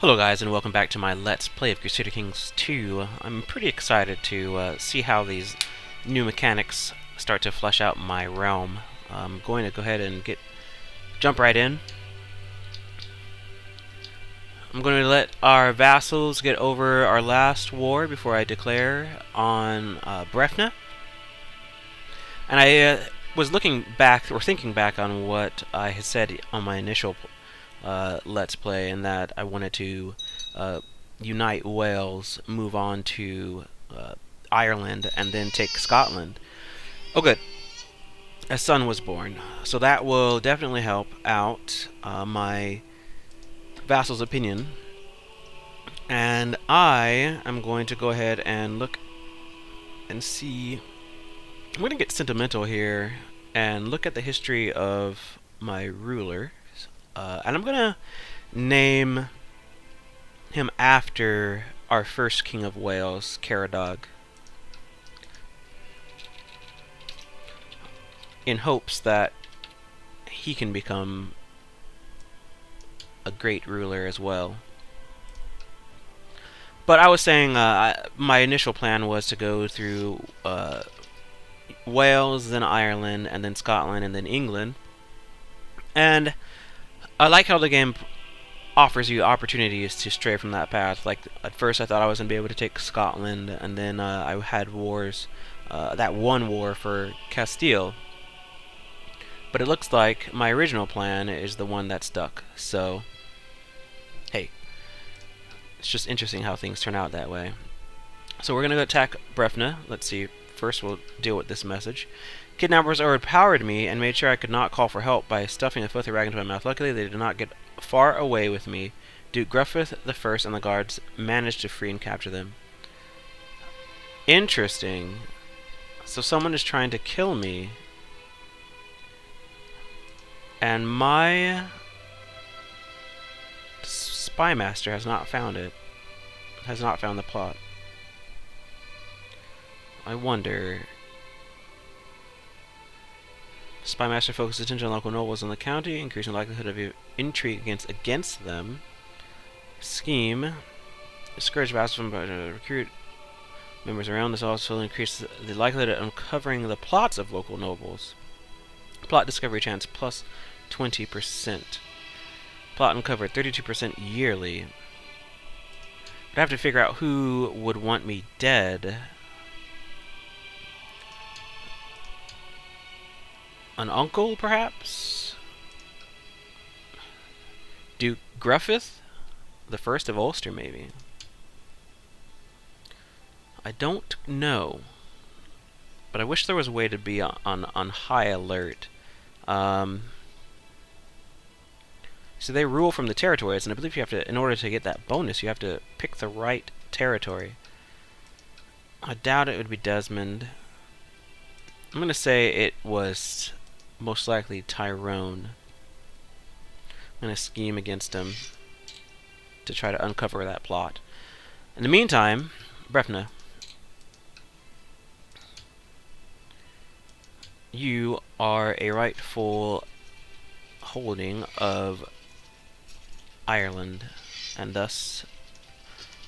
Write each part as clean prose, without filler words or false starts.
Hello guys, and welcome back to my Let's Play of Crusader Kings 2. I'm pretty excited to see how these new mechanics start to flesh out my realm. I'm going to go ahead and jump right in. I'm going to let our vassals get over our last war before I declare on Brefna. And I was looking back, or thinking back on what I had said on my initial Let's Play, and that I wanted to unite Wales, move on to Ireland, and then take Scotland. Oh, good. A son was born, so that will definitely help out my vassal's opinion. And I am going to go ahead and look and see. I'm going to get sentimental here and look at the history of my ruler. And I'm going to name him after our first King of Wales, Caradog, in hopes that he can become a great ruler as well. But I was saying my initial plan was to go through Wales, then Ireland, and then Scotland, and then England. And I like how the game offers you opportunities to stray from that path. Like, at first I thought I was going to be able to take Scotland, and then I had wars, that one war for Castile. But it looks like my original plan is the one that stuck. So, hey, it's just interesting how things turn out that way. So we're going to go attack Brefna. Let's see. First we'll deal with this message. Kidnappers overpowered me and made sure I could not call for help by stuffing a filthy rag into my mouth. Luckily, they did not get far away with me. Duke Gruffydd I and the guards managed to free and capture them. Interesting. So someone is trying to kill me. And my spy master has not found it. Has not found the plot. I wonder. Spy master focuses attention on local nobles in the county, increasing the likelihood of intrigue against them. Scheme. Discourage vassals from recruit members around. This also increases the likelihood of uncovering the plots of local nobles. Plot discovery chance plus 20%. Plot uncovered 32% yearly. But I have to figure out who would want me dead. An uncle, perhaps? Duke Gruffydd? The first of Ulster, maybe. I don't know. But I wish there was a way to be on high alert. So they rule from the territories, and I believe you have to, in order to get that bonus, you have to pick the right territory. I doubt it would be Desmond. I'm going to say it was most likely Tyrone. I'm going to scheme against him to try to uncover that plot. In the meantime, Brefna, you are a rightful holding of Ireland, and thus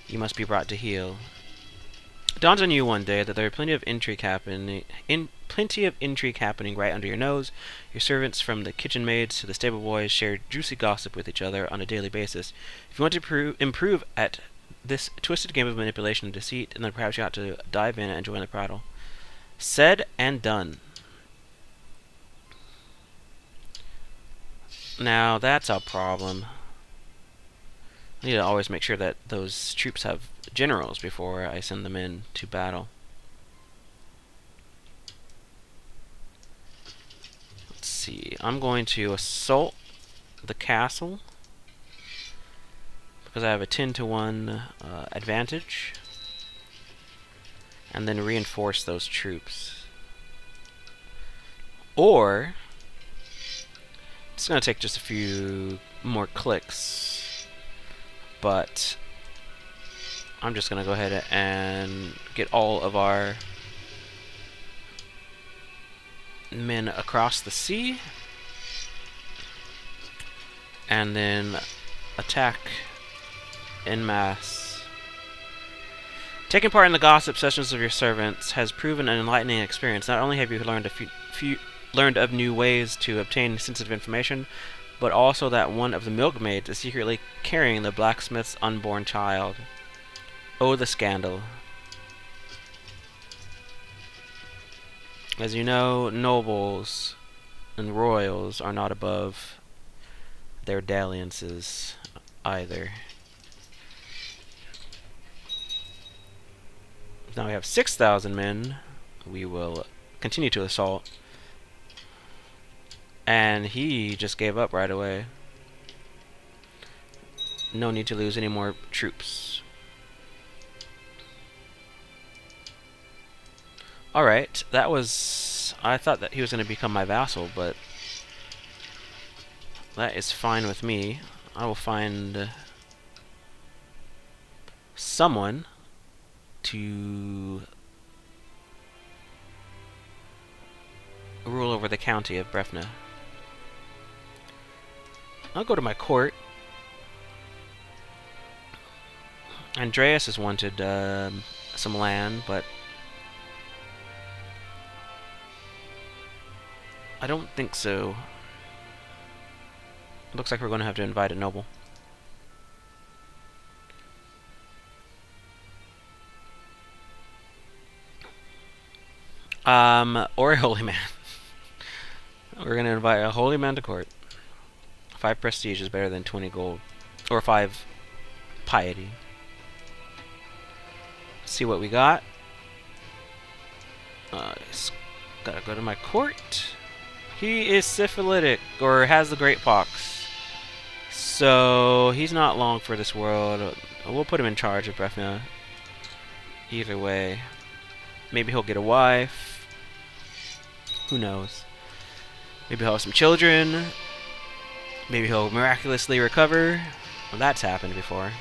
you must be brought to heel. It dawns on you one day that there are plenty of intrigue happening right under your nose. Your servants, from the kitchen maids to the stable boys, share juicy gossip with each other on a daily basis. If you want to improve at this twisted game of manipulation and deceit, then perhaps you ought to dive in and join the prattle. Said and done. Now that's a problem. I need to always make sure that those troops have generals before I send them in to battle. Let's see. I'm going to assault the castle because I have a 10-to-1 advantage, and then reinforce those troops. Or it's going to take just a few more clicks, but I'm just going to go ahead and get all of our men across the sea, and then attack en masse. Taking part in the gossip sessions of your servants has proven an enlightening experience. Not only have you learned of new ways to obtain sensitive information, but also that one of the milkmaids is secretly carrying the blacksmith's unborn child. Oh, the scandal. As you know, nobles and royals are not above their dalliances either. Now we have 6,000 men. We will continue to assault. And he just gave up right away. No need to lose any more troops. Alright, that was... I thought that he was going to become my vassal, but... that is fine with me. I will find... someone to rule over the county of Brefna. I'll go to my court. Andreas has wanted some land, but I don't think so. Looks like we're going to have to invite a noble. Or a holy man. We're going to invite a holy man to court. 5 prestige is better than 20 gold. Or 5 piety. Let's see what we got. Just gotta go to my court. He is syphilitic, or has the great pox. So, he's not long for this world. We'll put him in charge of Brefna. Either way. Maybe he'll get a wife. Who knows? Maybe he'll have some children. Maybe he'll miraculously recover. Well, that's happened before.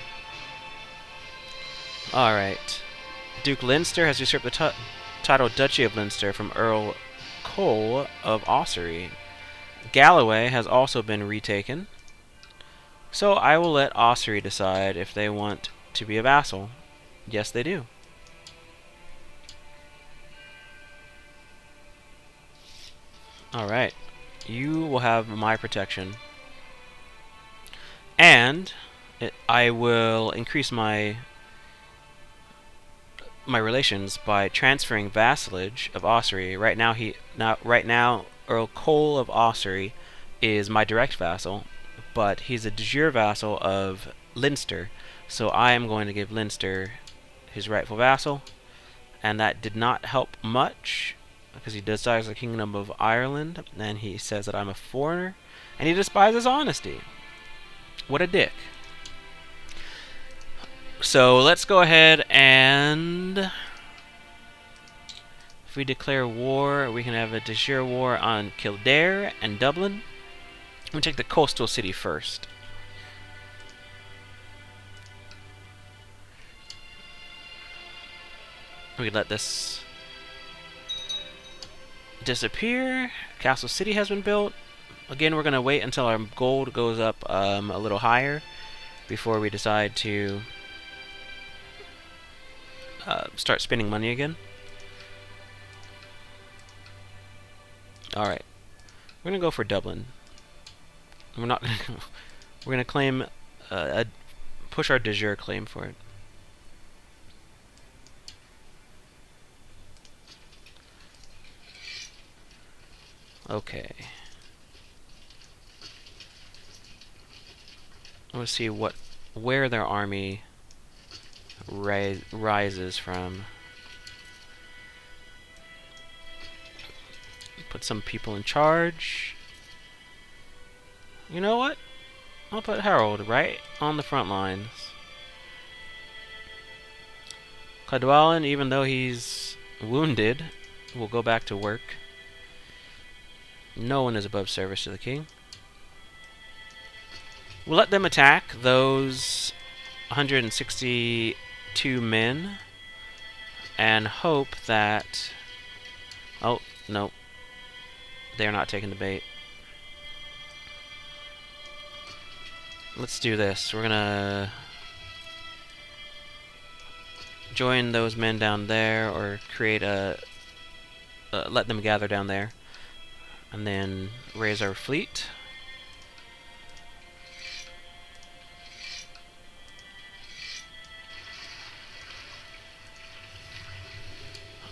Alright. Duke Leinster has usurped the title Duchy of Leinster from Earl Cole of Ossory. Galloway has also been retaken. So I will let Ossory decide if they want to be a vassal. Yes, they do. Alright. You will have my protection. And I will increase my relations by transferring vassalage of Ossory. Right now Earl Cole of Ossory is my direct vassal, but he's a de jure vassal of Leinster. So I am going to give Leinster his rightful vassal, and that did not help much because he desires the Kingdom of Ireland, and he says that I'm a foreigner, and he despises honesty. What a dick. So let's go ahead and if we declare war, we can have a de jure war on Kildare and Dublin. We'll take the coastal city first. We let this disappear. Castle City has been built. Again, we're going to wait until our gold goes up a little higher before we decide to start spending money again. Alright. We're going to go for Dublin. We're not going to... We're going to claim... push our de jure claim for it. Okay. Let's see where their army rises from. Put some people in charge. You know what? I'll put Harold right on the front lines. Cadwallon, even though he's wounded, will go back to work. No one is above service to the king. We'll let them attack those 162 men and hope that... Oh, no. They're not taking the bait. Let's do this. We're gonna join those men down there, or create a let them gather down there, and then raise our fleet.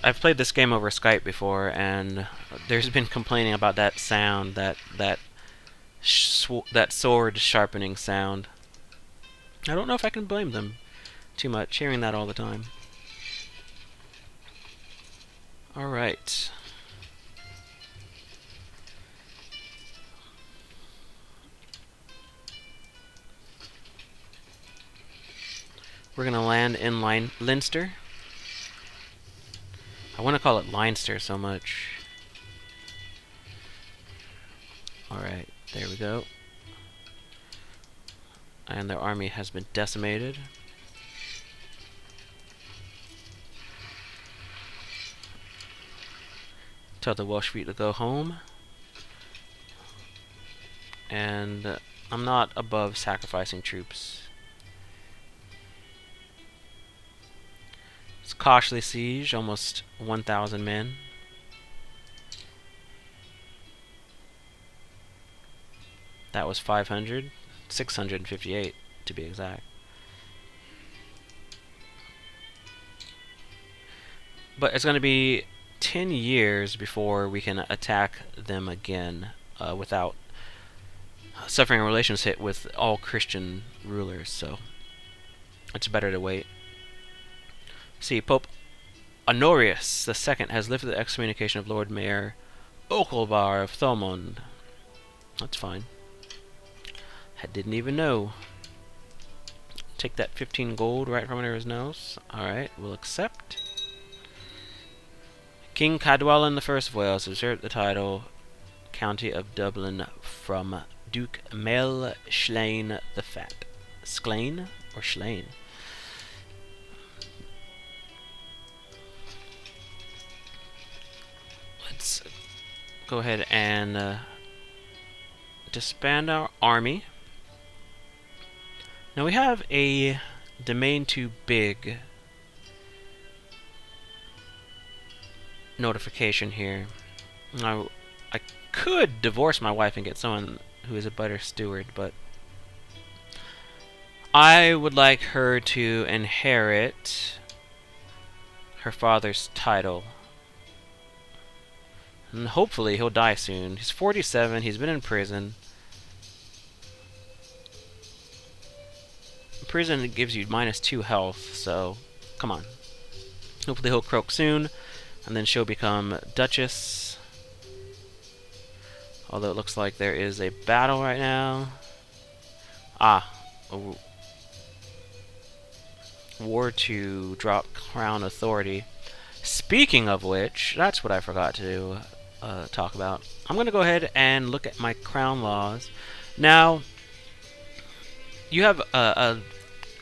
I've played this game over Skype before, and there's been complaining about that sound, that sword sharpening sound. I don't know if I can blame them too much, hearing that all the time. Alright. We're gonna land in Leinster. I want to call it Leinster so much. Alright, there we go. And their army has been decimated. Tell the Welsh fleet to go home. And I'm not above sacrificing troops. It's costly siege, almost 1,000 men. That was 500, 658 to be exact. But it's going to be 10 years before we can attack them again without suffering a relations hit with all Christian rulers, so it's better to wait. See, Pope Honorius II has lifted the excommunication of Lord Mayor Okelbar of Thomond. That's fine. I didn't even know. Take that 15 gold right from under his nose. Alright, we'll accept. King Cadwallon I of Wales usurped the title County of Dublin from Duke Mel Schlein the Fat. Sklein or Schlein? Let's go ahead and disband our army. Now we have a domain too big notification here. Now I could divorce my wife and get someone who is a better steward, but I would like her to inherit her father's title. And hopefully he'll die soon. He's 47, he's been in prison. Prison gives you -2 health, so come on. Hopefully he'll croak soon, and then she'll become Duchess. Although it looks like there is a battle right now. Ah, a war to drop crown authority. Speaking of which, that's what I forgot to talk about. I'm going to go ahead and look at my crown laws. Now, you have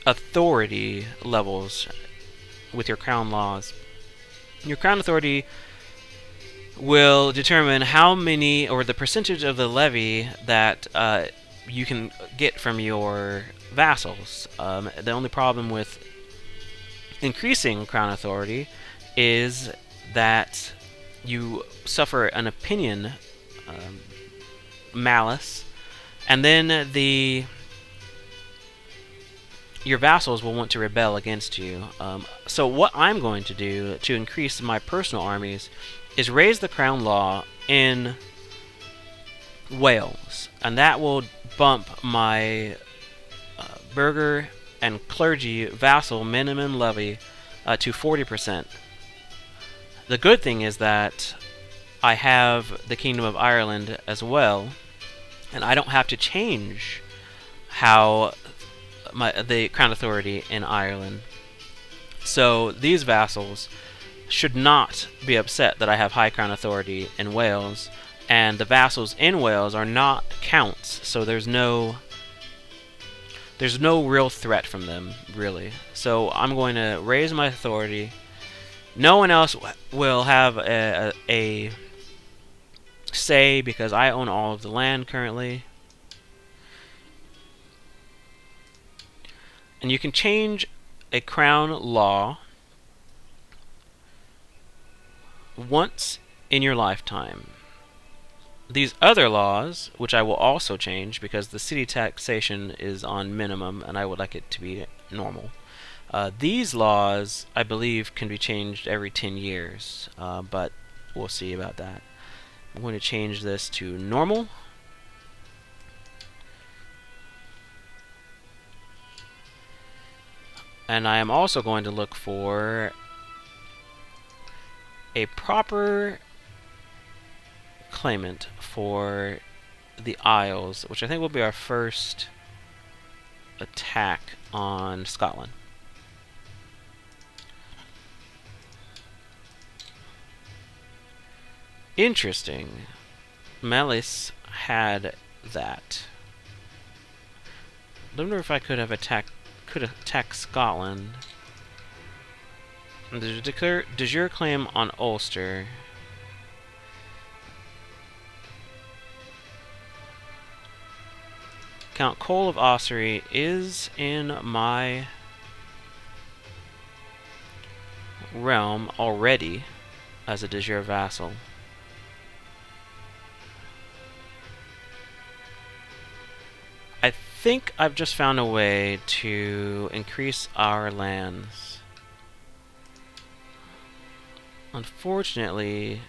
authority levels with your crown laws. Your crown authority will determine how many, or the percentage of the levy that you can get from your vassals. The only problem with increasing crown authority is that you suffer an opinion malice, and then your vassals will want to rebel against you. So what I'm going to do to increase my personal armies is raise the crown law in Wales, and that will bump my burgher and clergy vassal minimum levy to 40%. The good thing is that I have the Kingdom of Ireland as well, and I don't have to change how the crown authority in Ireland. So these vassals should not be upset that I have high crown authority in Wales, and the vassals in Wales are not counts, so there's no real threat from them, really. So I'm going to raise my authority. No one else will have a say because I own all of the land currently. And you can change a crown law once in your lifetime. These other laws, which I will also change because the city taxation is on minimum and I would like it to be normal. These laws, I believe, can be changed every 10 years, but we'll see about that. I'm going to change this to normal. And I am also going to look for a proper claimant for the Isles, which I think will be our first attack on Scotland. Interesting. Melis had that. I wonder if I could attack Scotland. Declare de jure claim on Ulster. Count Cole of Ossory is in my realm already as a de jure vassal. I think I've just found a way to increase our lands. Unfortunately,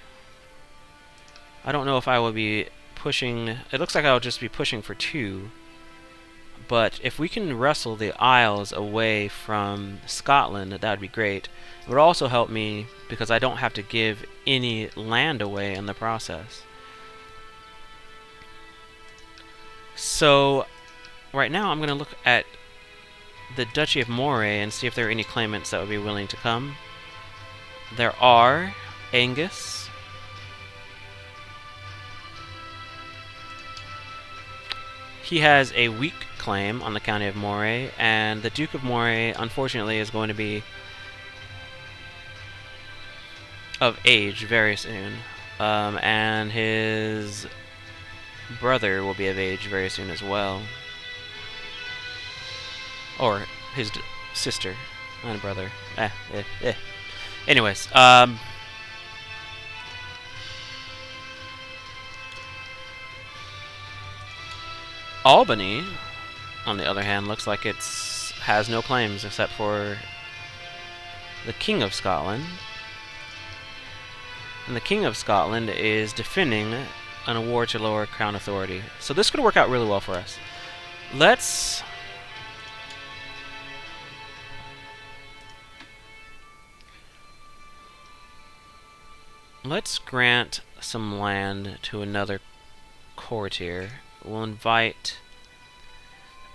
I don't know if I will be pushing... It looks like I'll just be pushing for 2. But if we can wrestle the Isles away from Scotland, that would be great. It would also help me because I don't have to give any land away in the process. So, right now I'm going to look at the Duchy of Moray and see if there are any claimants that would be willing to come. There are Angus. He has a weak claim on the County of Moray, and the Duke of Moray, unfortunately, is going to be of age very soon. And his brother will be of age very soon as well. Or his sister, not a brother. Anyways, Albany, on the other hand, looks like has no claims except for the King of Scotland. And the King of Scotland is defending an award to lower crown authority. So this could work out really well for us. Let's grant some land to another courtier. We'll invite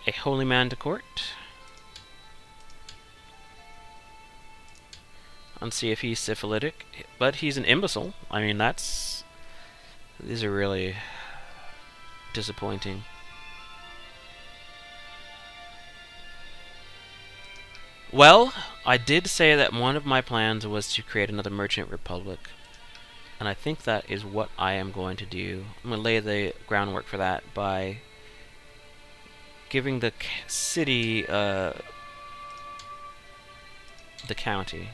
a holy man to court and see if he's syphilitic. But he's an imbecile. I mean, these are really disappointing. Well, I did say that one of my plans was to create another merchant republic. And I think that is what I am going to do. I'm going to lay the groundwork for that by giving the city the county.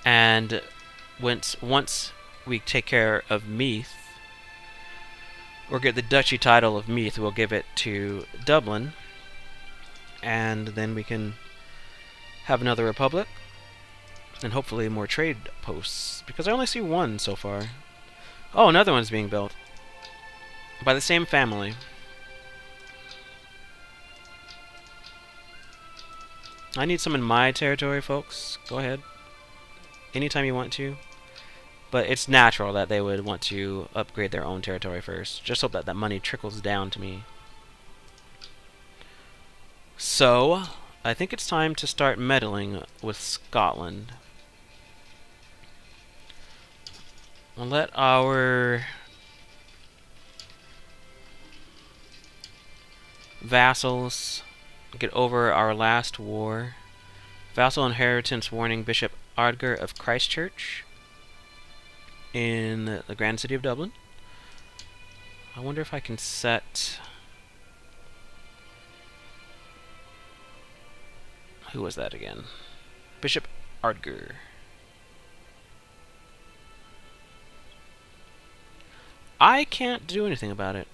And once we take care of Meath, or get the duchy title of Meath, we'll give it to Dublin. And then we can have another republic and hopefully more trade posts, because I only see one so far. Oh, another one's being built by the same family. I need some in my territory, folks. Go ahead anytime you want to, but it's natural that they would want to upgrade their own territory first. Just hope that that money trickles down to me. So, I think it's time to start meddling with Scotland. We'll let our vassals get over our last war. Vassal inheritance warning Bishop Ardger of Christchurch in the Grand City of Dublin. I wonder if I can set... Who was that again? Bishop Ardger. I can't do anything about it.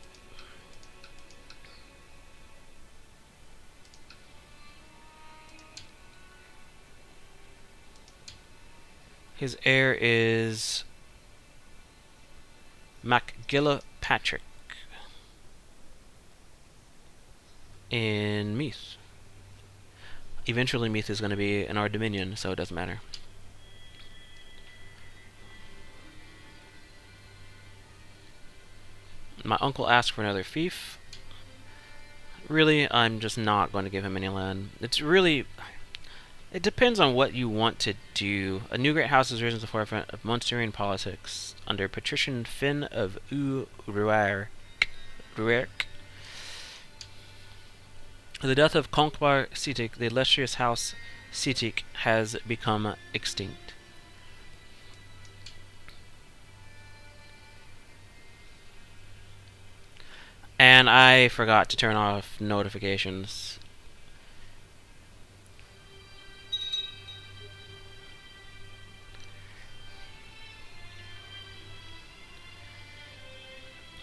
His heir is Macgilla Patrick in Meath. Eventually Meath is going to be in our dominion, so it doesn't matter. My uncle asked for another fief. Really, I'm just not going to give him any land. It's really... It depends on what you want to do. A new great house has risen to the forefront of Munsterian politics under Patrician Finn of Ruark. The death of Conqubar Sitik, the illustrious house Sitik has become extinct. And I forgot to turn off notifications.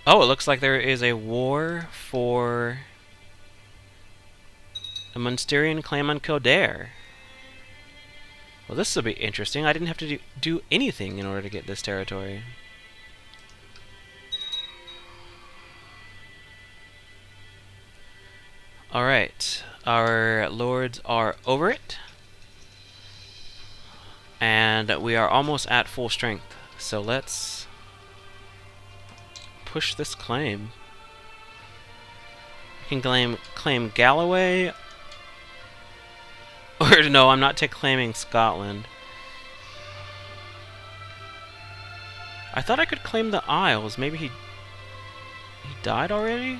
Oh, it looks like there is a war for a Munsterian claim on Kildare. Well, this will be interesting. I didn't have to do anything in order to get this territory. Alright, our lords are over it. And we are almost at full strength. So let's push this claim. We can claim Galloway. Or no, I'm not claiming Scotland. I thought I could claim the Isles. Maybe he died already?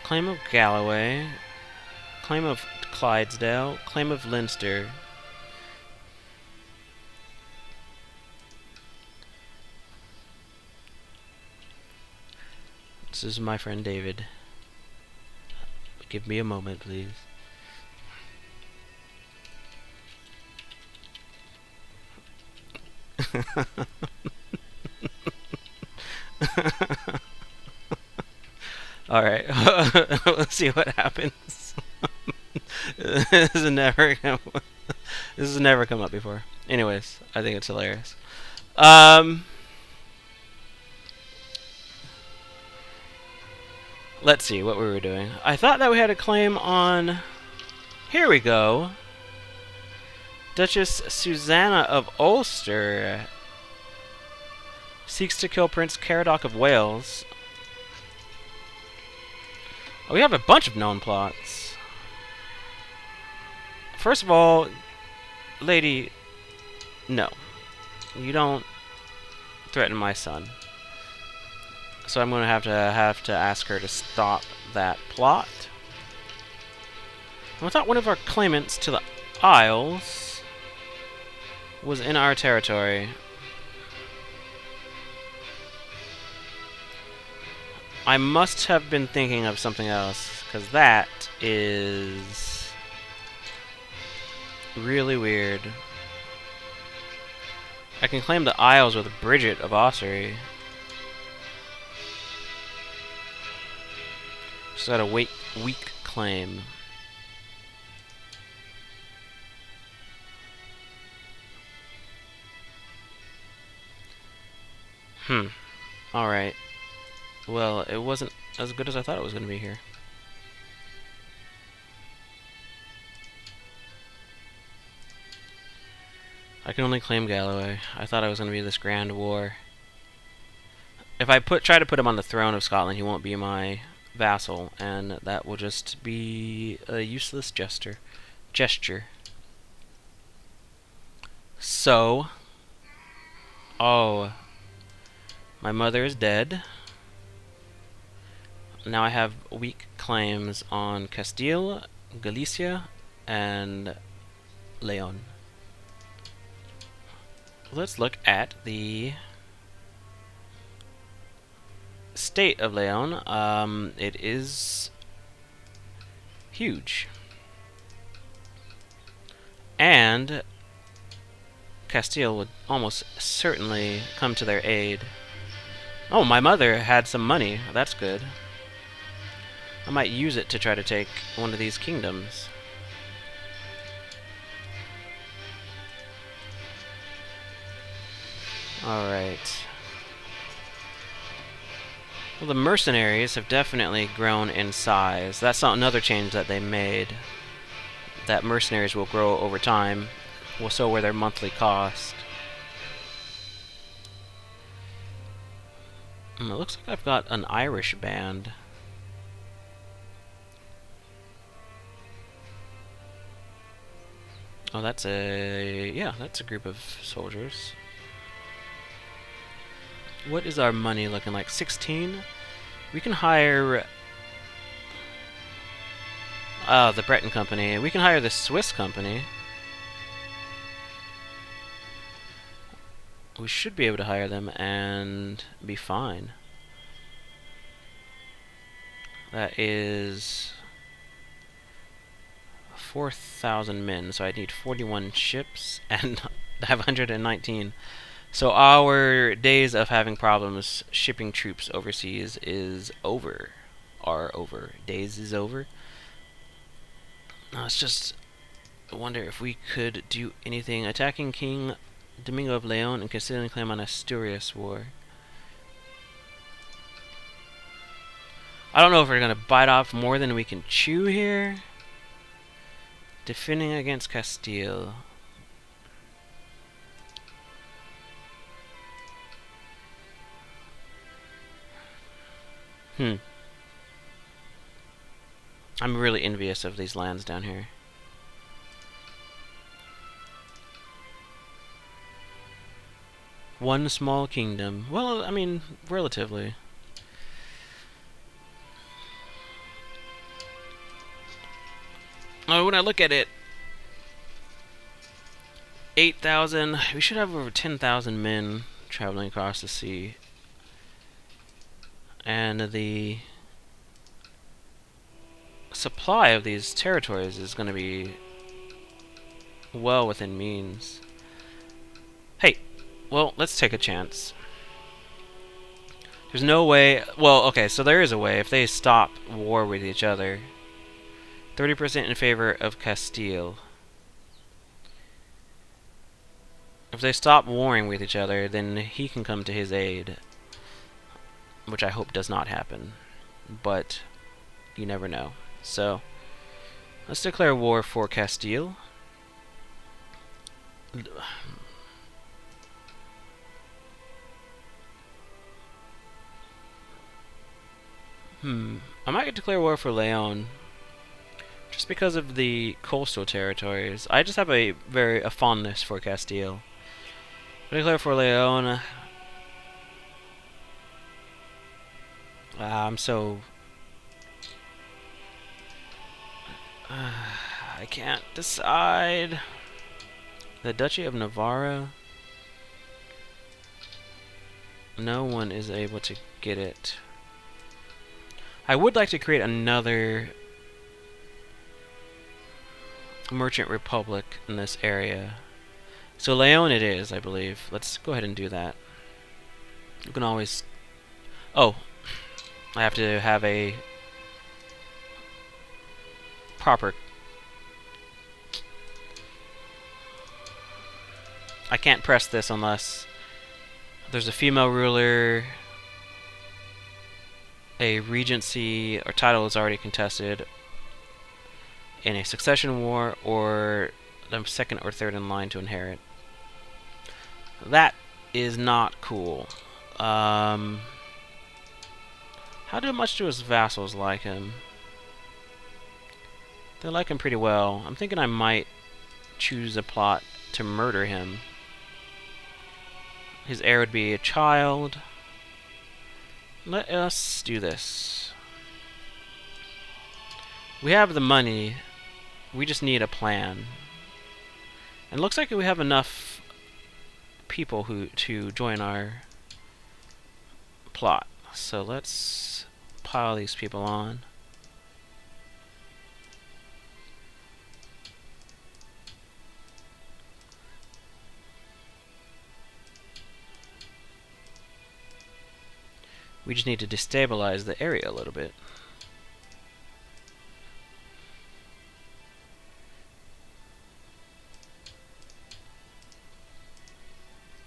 Claim of Galloway. Claim of Clydesdale. Claim of Leinster. This is my friend David. Give me a moment, please. Alright, let's see what happens. This has never come up before. Anyways, I think it's hilarious. Let's see what we were doing. I thought that we had a claim on... Here we go. Duchess Susanna of Ulster seeks to kill Prince Caradoc of Wales. Oh, we have a bunch of known plots. First of all, lady, no. You don't threaten my son. So I'm going to have to ask her to stop that plot. I thought one of our claimants to the Isles was in our territory. I must have been thinking of something else, because that is really weird. I can claim the Isles with Bridget of Ossory. She's got a weak claim. Alright. Well, it wasn't as good as I thought it was going to be here. I can only claim Galloway. I thought it was going to be this grand war. If I try to put him on the throne of Scotland, he won't be my vassal, and that will just be a useless gesture. So, oh, my mother is dead. Now I have weak claims on Castile, Galicia, and Leon. Let's look at the state of Leon. It is huge. And Castile would almost certainly come to their aid. Oh, my mother had some money. That's good. I might use it to try to take one of these kingdoms. Alright. Well, the mercenaries have definitely grown in size. That's not another change that they made. That mercenaries will grow over time. Well, so will their monthly cost. It looks like I've got an Irish band. Oh, that's that's a group of soldiers. What is our money looking like? 16? We can hire... the Breton Company. We can hire the Swiss Company. We should be able to hire them and be fine. That is 4,000 men, so I need 41 ships and I have 119. So our days of having problems shipping troops overseas is over. Are over. Days is over. Now it's just... I wonder if we could do anything. Attacking King Domingo of Leon and considering claim on Asturias War. I don't know if we're going to bite off more than we can chew here. Defending against Castile. I'm really envious of these lands down here. One small kingdom. Well, I mean, relatively. When I look at it, 8,000. We should have over 10,000 men traveling across the sea. And the supply of these territories is going to be well within means. Hey, well, let's take a chance. There's no way... Well, okay, so there is a way. If they stop war with each other... 30% in favor of Castile. If they stop warring with each other, then he can come to his aid. Which I hope does not happen. But you never know. So, let's declare war for Castile. I might declare war for Leon. Just because of the coastal territories. I just have a fondness for Castile. I declare for Leon. I'm so... I can't decide. The Duchy of Navarra. No one is able to get it. I would like to create another merchant republic in this area. So Leon it is, I believe. Let's go ahead and do that. You can always... Oh, I have to have a proper... I can't press this unless there's a female ruler, a regency or title is already contested in a succession war, or the second or third in line to inherit. That is not cool. How much do his vassals like him? They like him pretty well. I'm thinking I might choose a plot to murder him. His heir would be a child. Let us do this. We have the money. We just need a plan. And it looks like we have enough people to join our plot. So let's pile these people on. We just need to destabilize the area a little bit.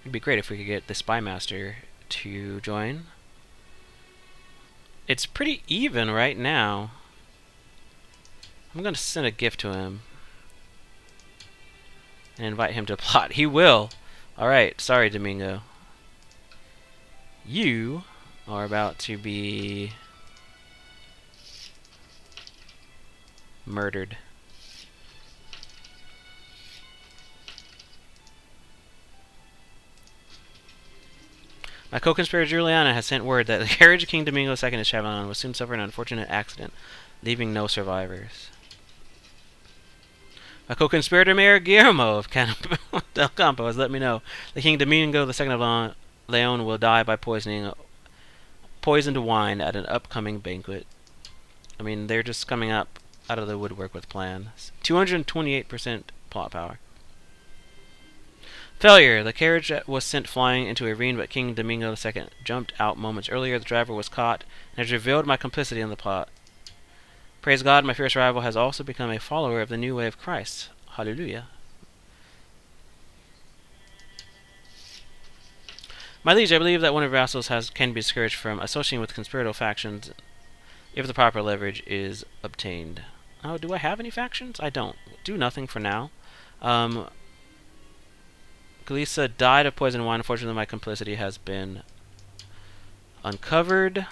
It'd be great if we could get the Spy Master to join. It's pretty even right now. I'm going to send a gift to him and invite him to plot. He will. Alright, sorry, Domingo. You are about to be murdered. My co-conspirator Juliana has sent word that the carriage of King Domingo II is traveling on will soon suffer an unfortunate accident, leaving no survivors. My co-conspirator Mayor Guillermo of Del Campo has let me know the King Domingo II of Leon will die by poisoned wine at an upcoming banquet. I mean, they're just coming up out of the woodwork with plans. 228% plot power. Failure. The carriage was sent flying into a ravine, but King Domingo II jumped out moments earlier. The driver was caught and has revealed my complicity in the plot. Praise God, my fierce rival has also become a follower of the new way of Christ. Hallelujah. My liege, I believe that one of your vassals can be discouraged from associating with conspiratorial factions if the proper leverage is obtained. Oh, do I have any factions? I don't. Do nothing for now. Galisa died of poison wine. Unfortunately, my complicity has been uncovered.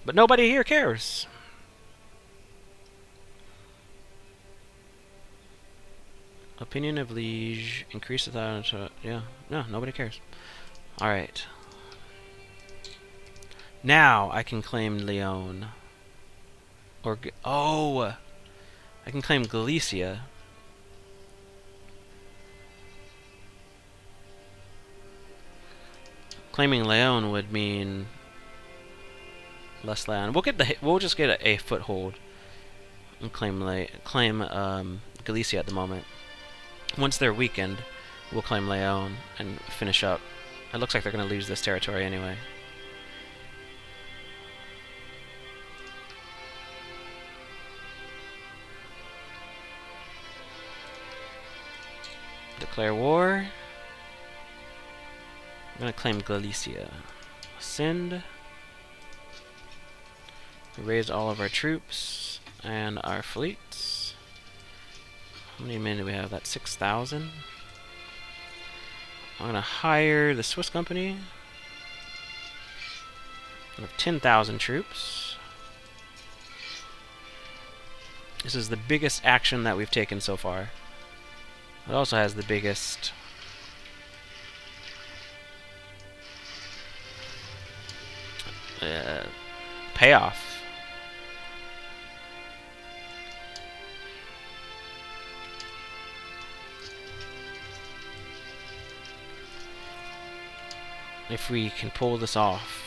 But nobody here cares. Opinion of liege. Increase the thought. Yeah. No, nobody cares. Alright. Now I can claim Leon. Or... Oh! I can claim Galicia. Claiming Leon would mean less land. We'll just get a foothold and claim Galicia at the moment. Once they're weakened, we'll claim Leon and finish up. It looks like they're going to lose this territory anyway. Declare war. I'm going to claim Galicia. Send. We raised all of our troops and our fleets. How many men do we have? That's 6,000. I'm going to hire the Swiss company. We have 10,000 troops. This is the biggest action that we've taken so far. It also has the biggest payoff. If we can pull this off.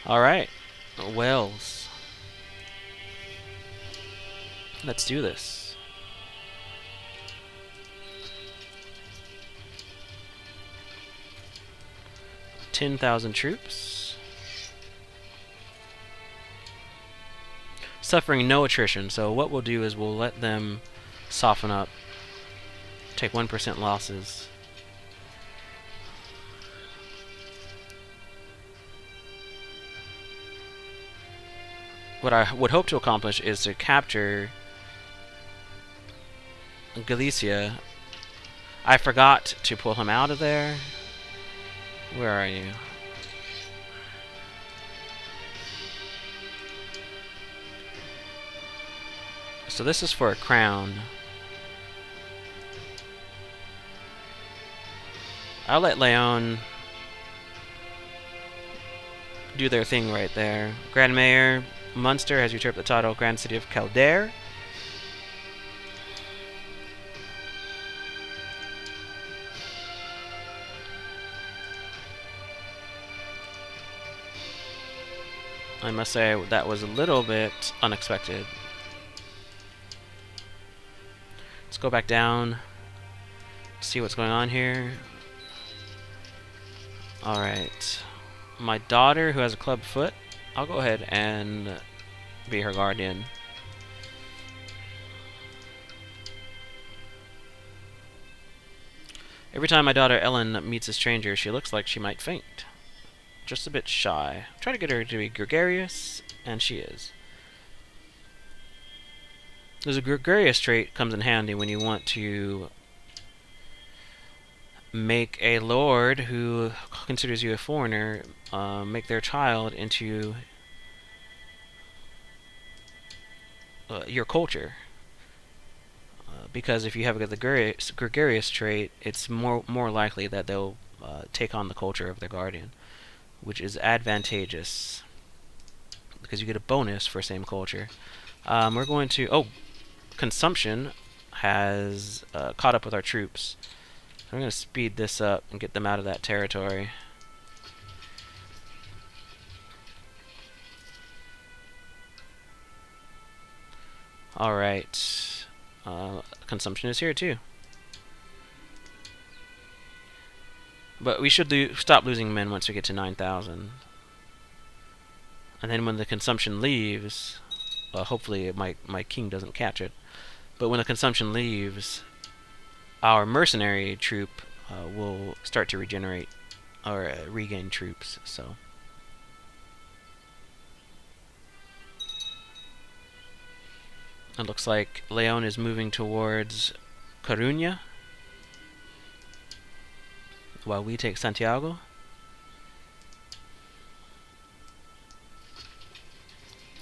Alright. Wales. Let's do this. $10,000 troops. Suffering no attrition, so what we'll do is we'll let them soften up. Take 1% losses. What I would hope to accomplish is to capture Galicia. I forgot to pull him out of there. Where are you? So this is for a crown. I'll let Leon do their thing right there. Grand Mayor Munster has usurped the title Grand City of Kildare. I must say that was a little bit unexpected. Let's go back down, see what's going on here. Alright. My daughter, who has a club foot, I'll go ahead and be her guardian. Every time my daughter Ellen meets a stranger, she looks like she might faint. Just a bit shy. Try to get her to be gregarious, and she is. There's a gregarious trait comes in handy when you want to make a lord who considers you a foreigner make their child into your culture. Because if you have the gregarious trait, it's more likely that they'll take on the culture of their guardian, which is advantageous because you get a bonus for same culture. We're going to consumption has caught up with our troops. So I'm going to speed this up and get them out of that territory. Alright. Consumption is here too. But we should stop losing men once we get to 9,000. And then when the consumption leaves, hopefully my king doesn't catch it, but when the consumption leaves, our mercenary troop will start to regenerate or regain troops. So it looks like Leon is moving towards Coruña while we take Santiago.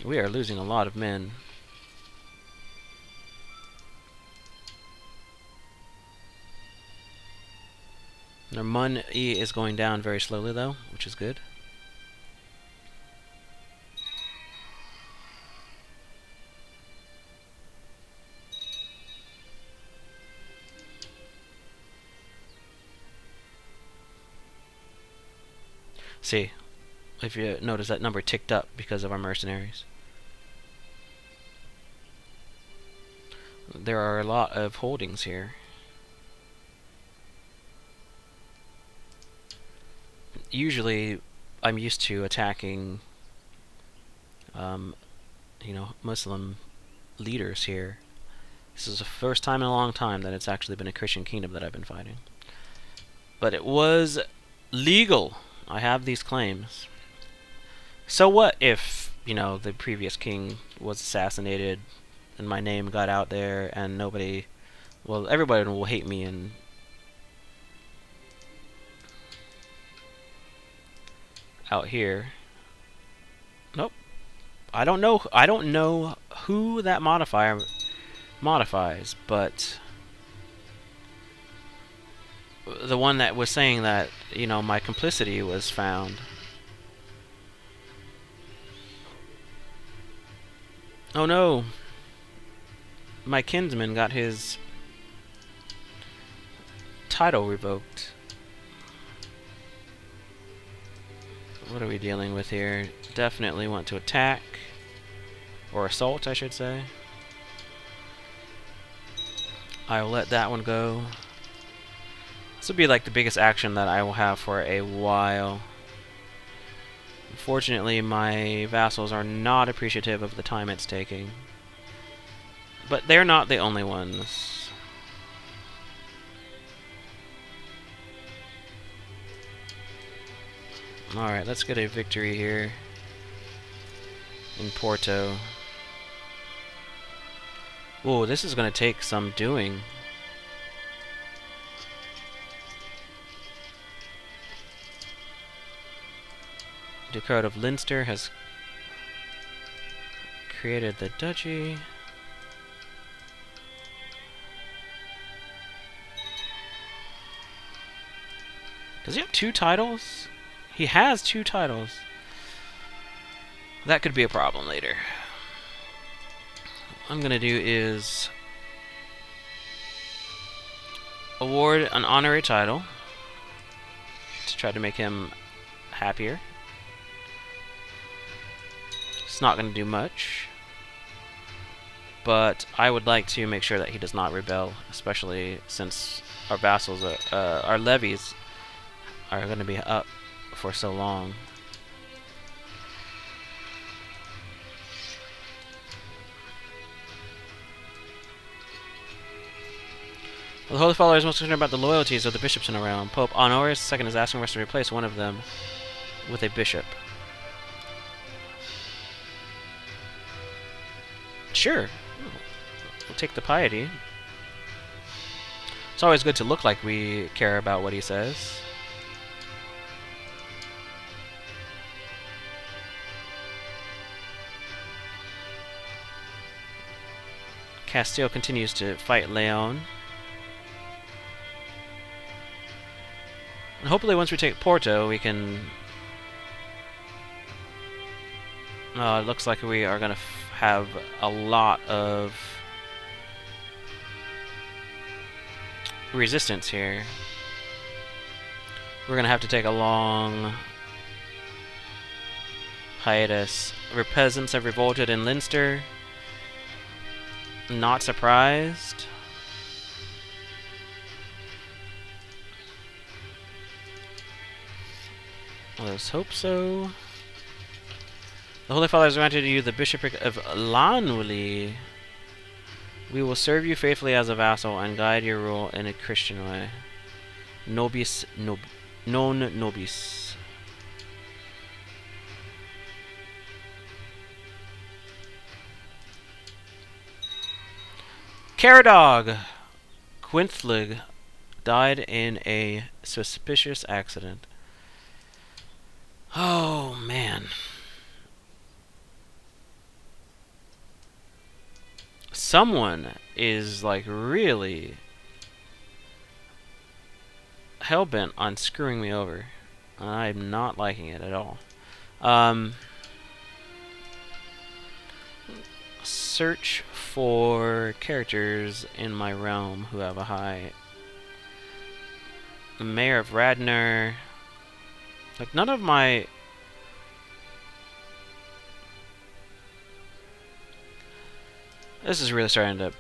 We are losing a lot of men. Our money is going down very slowly though, which is good. See, if you notice that number ticked up because of our mercenaries. There are a lot of holdings here. Usually, I'm used to attacking, Muslim leaders here. This is the first time in a long time that it's actually been a Christian kingdom that I've been fighting. But it was legal. I have these claims. So what if, the previous king was assassinated and my name got out there and everybody will hate me and out here. Nope. I don't know who that modifier modifies, but the one that was saying that, my complicity was found. Oh no. My kinsman got his title revoked. What are we dealing with here? Definitely want to attack. Or assault, I should say. I will let that one go. This will be like the biggest action that I will have for a while. Unfortunately, my vassals are not appreciative of the time it's taking. But they're not the only ones. Alright, let's get a victory here in Porto. Whoa, this is going to take some doing. Ducard of Leinster has created the duchy. Does he have 2 titles? He has 2 titles. That could be a problem later. What I'm gonna do is award an honorary title to try to make him happier. It's not going to do much. But I would like to make sure that he does not rebel, especially since our vassals, our levies, are going to be up for so long. The Holy Father is most concerned about the loyalties of the bishops in the realm. Pope Honorius II is asking us to replace one of them with a bishop. Sure. We'll take the piety. It's always good to look like we care about what he says. Castile continues to fight Leon. And hopefully once we take Porto, we can... it looks like we are going to have a lot of resistance here. We're going to have to take a long hiatus. Our peasants have revolted in Leinster. Not surprised. Let's hope so. The Holy Father has granted you the bishopric of Lanwili. We will serve you faithfully as a vassal and guide your rule in a Christian way. Nobis non nobis. Caradog Quinthlig died in a suspicious accident. Oh, man. Someone is, like, really hell-bent on screwing me over. I'm not liking it at all. Search for characters in my realm who have a high... The Mayor of Radnor... Like, none of my... This is really starting to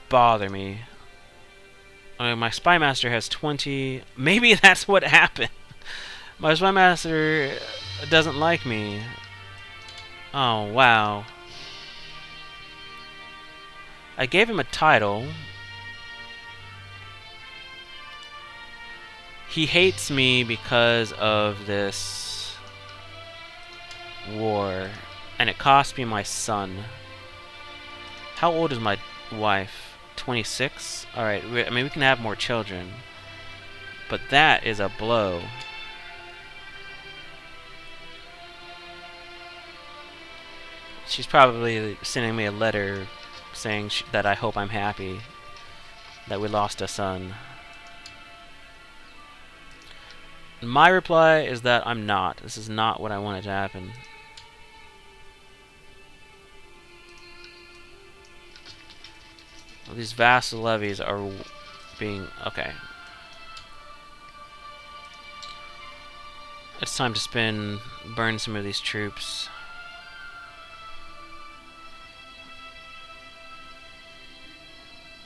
bother me. My Spy Master has 20... Maybe that's what happened. My Spy Master doesn't like me. Oh, wow. I gave him a title. He hates me because of this war, and it cost me my son. How old is my wife? 26? Alright, I mean, we can have more children, but that is a blow. She's probably sending me a letter saying that I hope I'm happy that we lost a son. My reply is that I'm not. This is not what I wanted to happen. Well, these vassal levies are being... Okay. It's time to burn some of these troops.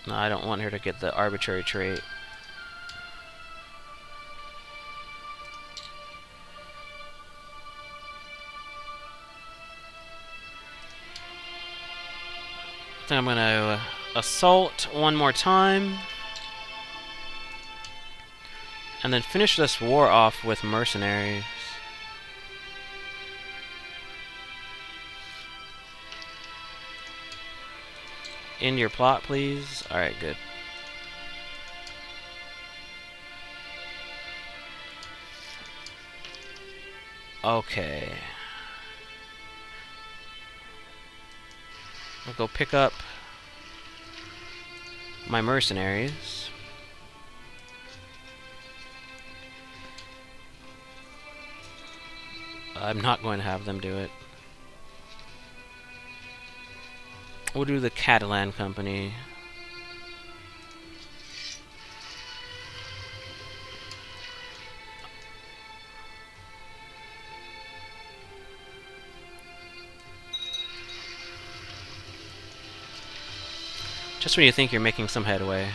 No, I don't want her to get the arbitrary trait. I think I'm going to assault one more time. And then finish this war off with mercenaries. End your plot, please. Alright, good. Okay. I'll go pick up my mercenaries. I'm not going to have them do it. We'll do the Catalan Company. Just when you think you're making some headway.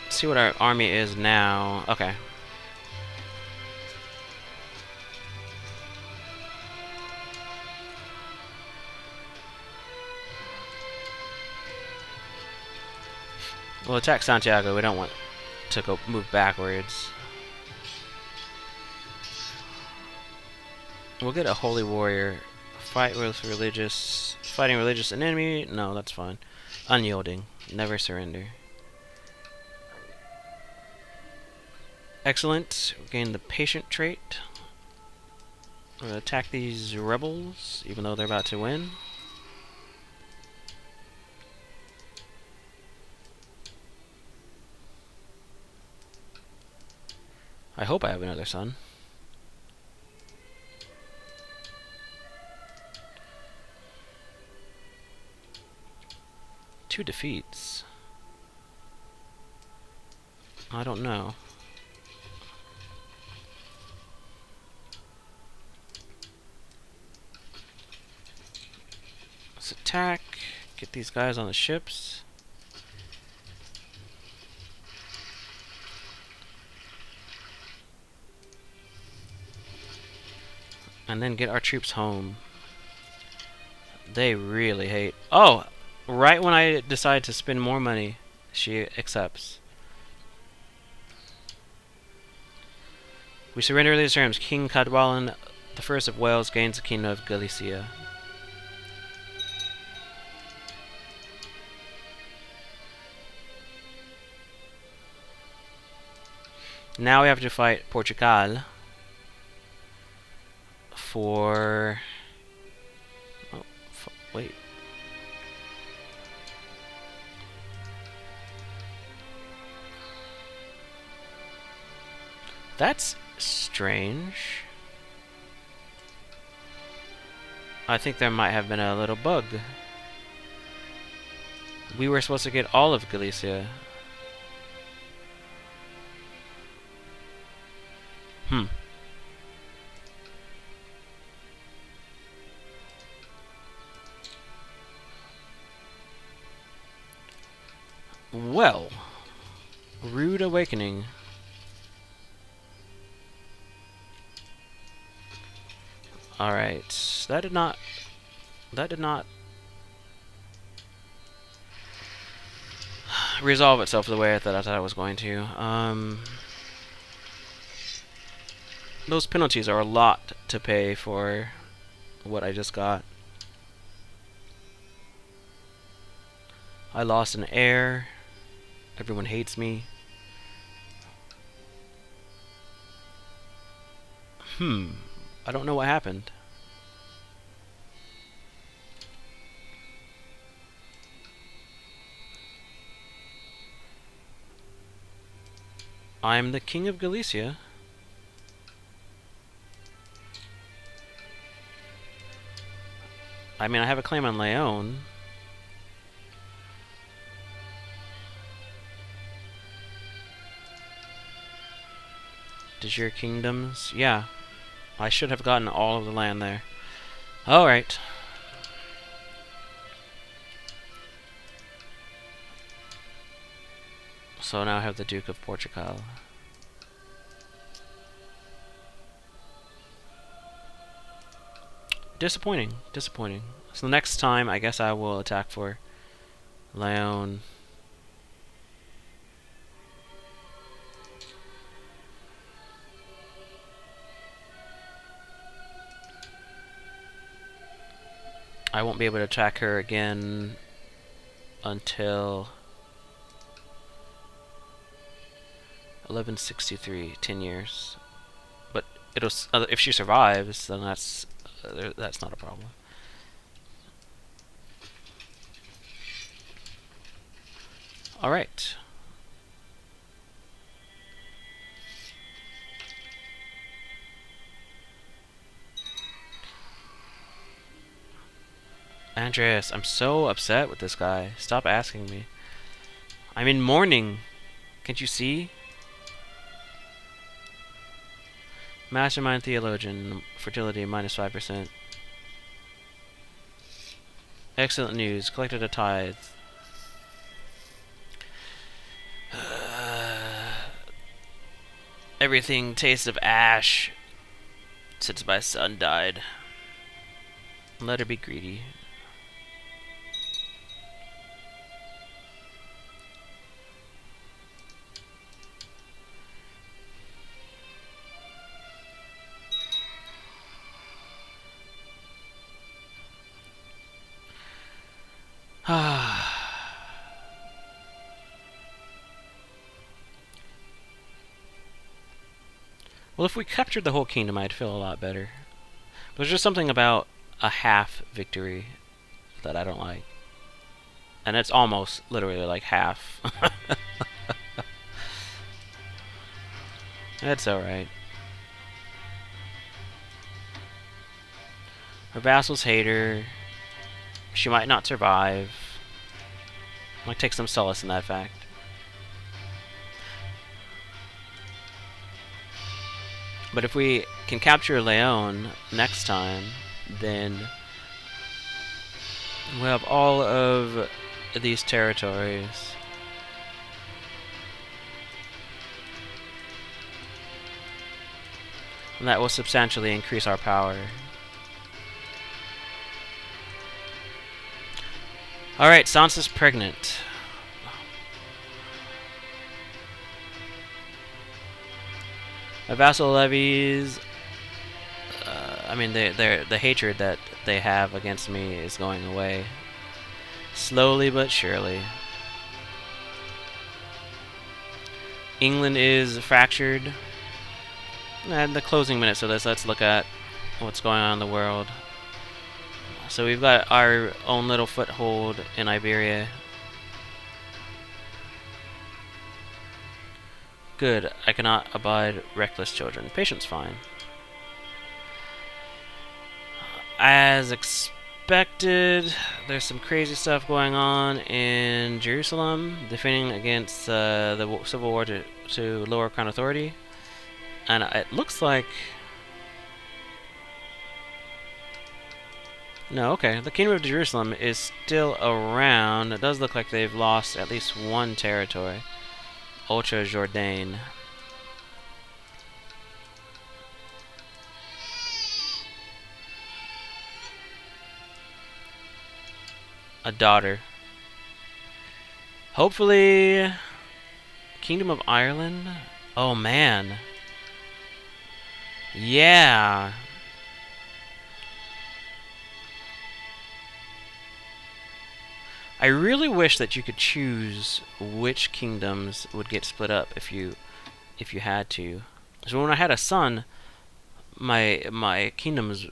Let's see what our army is now. Okay. We'll attack Santiago. We don't want to go move backwards. We'll get a holy warrior. Fight with religious. Fighting religious enemy. No, that's fine. Unyielding. Never surrender. Excellent. Gain the patient trait. We're gonna attack these rebels, even though they're about to win. I hope I have another son. Two defeats. I don't know. Let's attack. Get these guys on the ships. And then get our troops home. They really hate... Oh! Right when I decide to spend more money, she accepts. We surrender these terms. King Cadwallon the First of Wales gains the Kingdom of Galicia. Now we have to fight Portugal for... Oh, wait. That's strange. I think there might have been a little bug. We were supposed to get all of Galicia. Well, rude awakening. Alright, that did not resolve itself the way I thought it was going to. Those penalties are a lot to pay for what I just got. I lost an heir. Everyone hates me. I don't know what happened. I'm the King of Galicia. I mean, I have a claim on Leon. Does your kingdoms? Yeah. I should have gotten all of the land there. Alright. So now I have the Duke of Portugal. Disappointing. Disappointing. So next time, I guess I will attack for Leon. I won't be able to attack her again until 1163, 10 years. But it'll if she survives, then that's not a problem. All right. Andreas, I'm so upset with this guy. Stop asking me. I'm in mourning. Can't you see? Mastermind Theologian. Fertility minus 5%. Excellent news. Collected a tithe. Everything tastes of ash since my son died. Let her be greedy. Well, if we captured the whole kingdom, I'd feel a lot better. There's just something about a half victory that I don't like. And it's almost literally like half. That's alright. Her vassals hate her. She might not survive. I'll take some solace in that fact. But if we can capture Leon next time, then we'll have all of these territories. And that will substantially increase our power. Alright, Sansa's pregnant. My vassal levies, I mean, the hatred that they have against me is going away. Slowly but surely. England is fractured. And the closing minutes of this, let's look at what's going on in the world. So we've got our own little foothold in Iberia. Good. I cannot abide reckless children. Patience fine. As expected, there's some crazy stuff going on in Jerusalem, defending against the civil war to lower Crown Authority. And it looks like... No, okay. The Kingdom of Jerusalem is still around. It does look like they've lost at least one territory. Ultra Jourdain. A daughter. Hopefully... Kingdom of Ireland? Oh, man. Yeah. I really wish that you could choose which kingdoms would get split up if you had to. So when I had a son, my kingdoms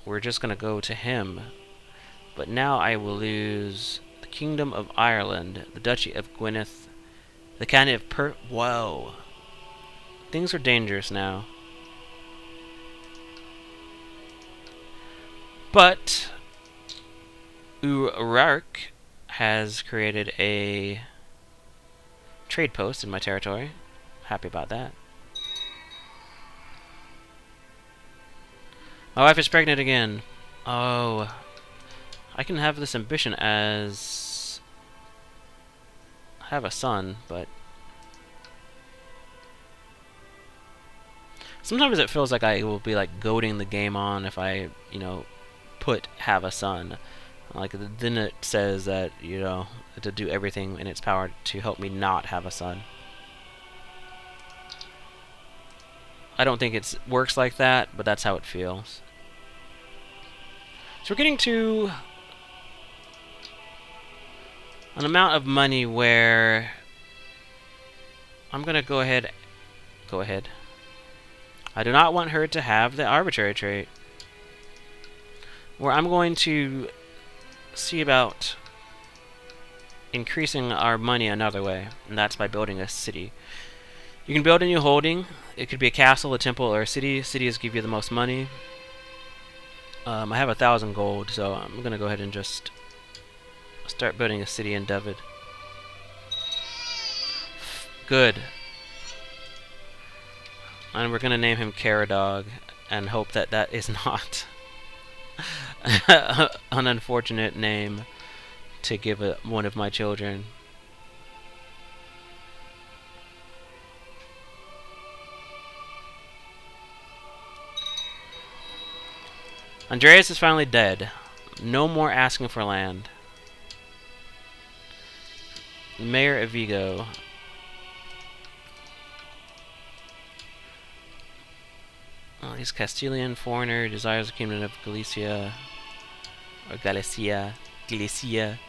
were just gonna go to him. But now I will lose the Kingdom of Ireland, the Duchy of Gwynedd, the County of Whoa. Things are dangerous now. But Urark has created a trade post in my territory. Happy about that. My wife is pregnant again. Oh. I can have this ambition as... have a son, but... sometimes it feels like I will be like goading the game on if I, you know, put have a son. Like, then it says that, you know, to do everything in its power to help me not have a son. I don't think it works like that, but that's how it feels. So we're getting to an amount of money where I'm gonna go ahead. I do not want her to have the arbitrary trait. Where I'm going to see about increasing our money another way, and that's by building a city. You can build a new holding. It could be a castle, a temple, or a city. Cities give you the most money. I have 1,000 gold, so I'm gonna go ahead and just start building a city in David. Good. And we're gonna name him Caradog and hope that that is not An unfortunate name to give one of my children. Andreas is finally dead. No more asking for land. Mayor of Vigo. Oh, he's Castilian foreigner, desires the kingdom of Galicia. Or Galicia. Galicia.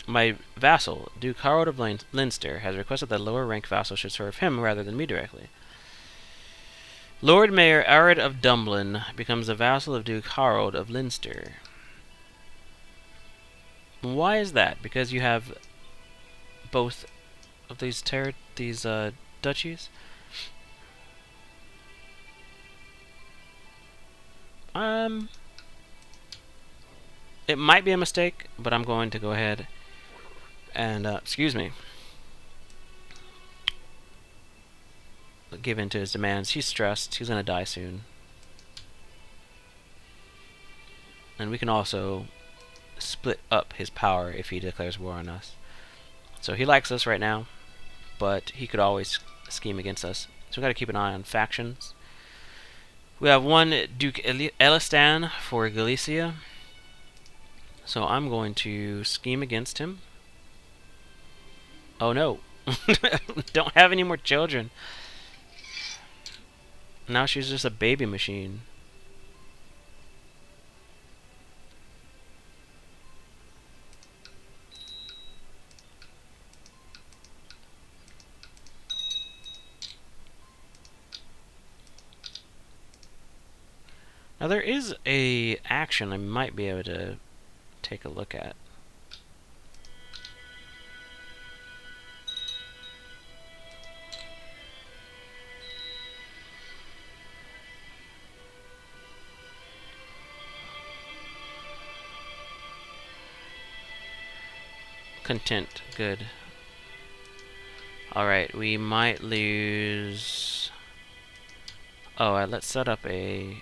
My vassal, Duke Harold of Leinster, has requested that lower rank vassal should serve him rather than me directly. Lord Mayor Arid of Dumblin becomes the vassal of Duke Harold of Leinster. Why is that? Because you have both of these duchies? It might be a mistake, but I'm going to go ahead and, excuse me, give in to his demands. He's stressed. He's going to die soon. And we can also split up his power if he declares war on us. So he likes us right now, but he could always scheme against us. So we got to keep an eye on factions. We have one Duke Elistan for Galicia. So I'm going to scheme against him. Oh no. Don't have any more children. Now she's just a baby machine. Now there is a action I might be able to take a look at. Content, good. Alright, we might lose... Oh, let's set up a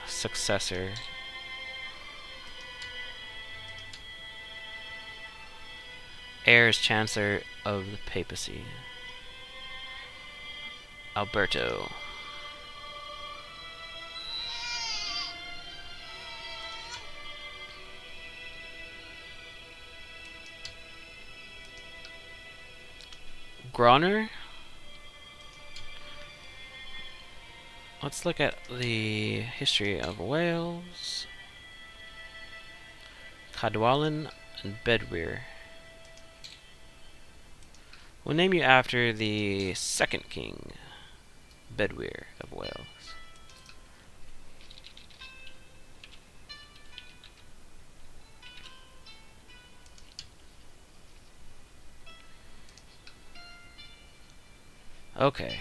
successor. Heir is Chancellor of the Papacy. Alberto. Groner? Let's look at the history of Wales. Cadwallon and Bedwyr. We'll name you after the second king, Bedwyr of Wales. Okay.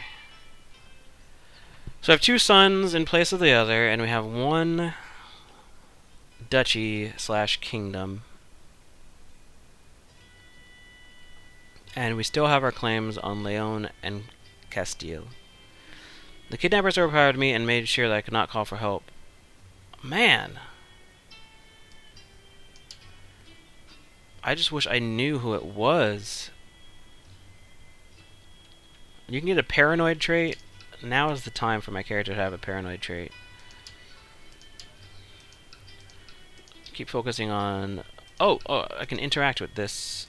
So I have two sons in place of the other, and we have one duchy slash kingdom. And we still have our claims on Leon and Castile. The kidnappers overpowered me and made sure that I could not call for help. Man! I just wish I knew who it was. You can get a paranoid trait. Now is the time for my character to have a paranoid trait. Keep focusing on... Oh, I can interact with this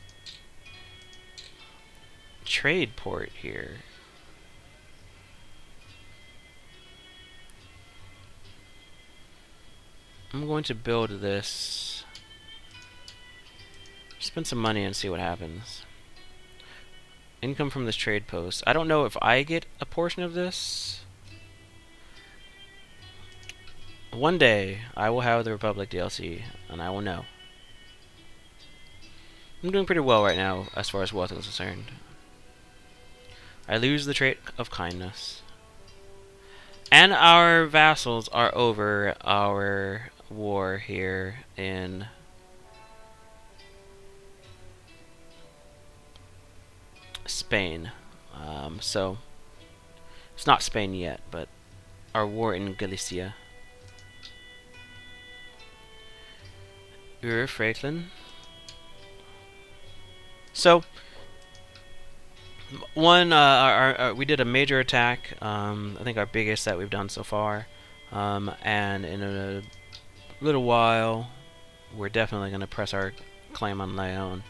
trade port here. I'm going to build this. Spend some money and see what happens. Income from this trade post. I don't know if I get a portion of this. One day, I will have the Republic DLC, and I will know. I'm doing pretty well right now, as far as wealth is concerned. I lose the trait of kindness. And our vassals are over our war here in... Spain. So It's not Spain yet, but our war in Galicia. Franklin. So, we did a major attack. I think our biggest that we've done so far. And in a little while, we're definitely going to press our claim on Leon.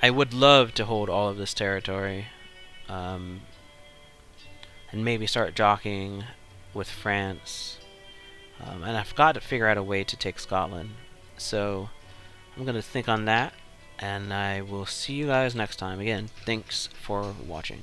I would love to hold all of this territory, and maybe start jockeying with France. And I've got to figure out a way to take Scotland. So I'm going to think on that, and I will see you guys next time. Again, thanks for watching.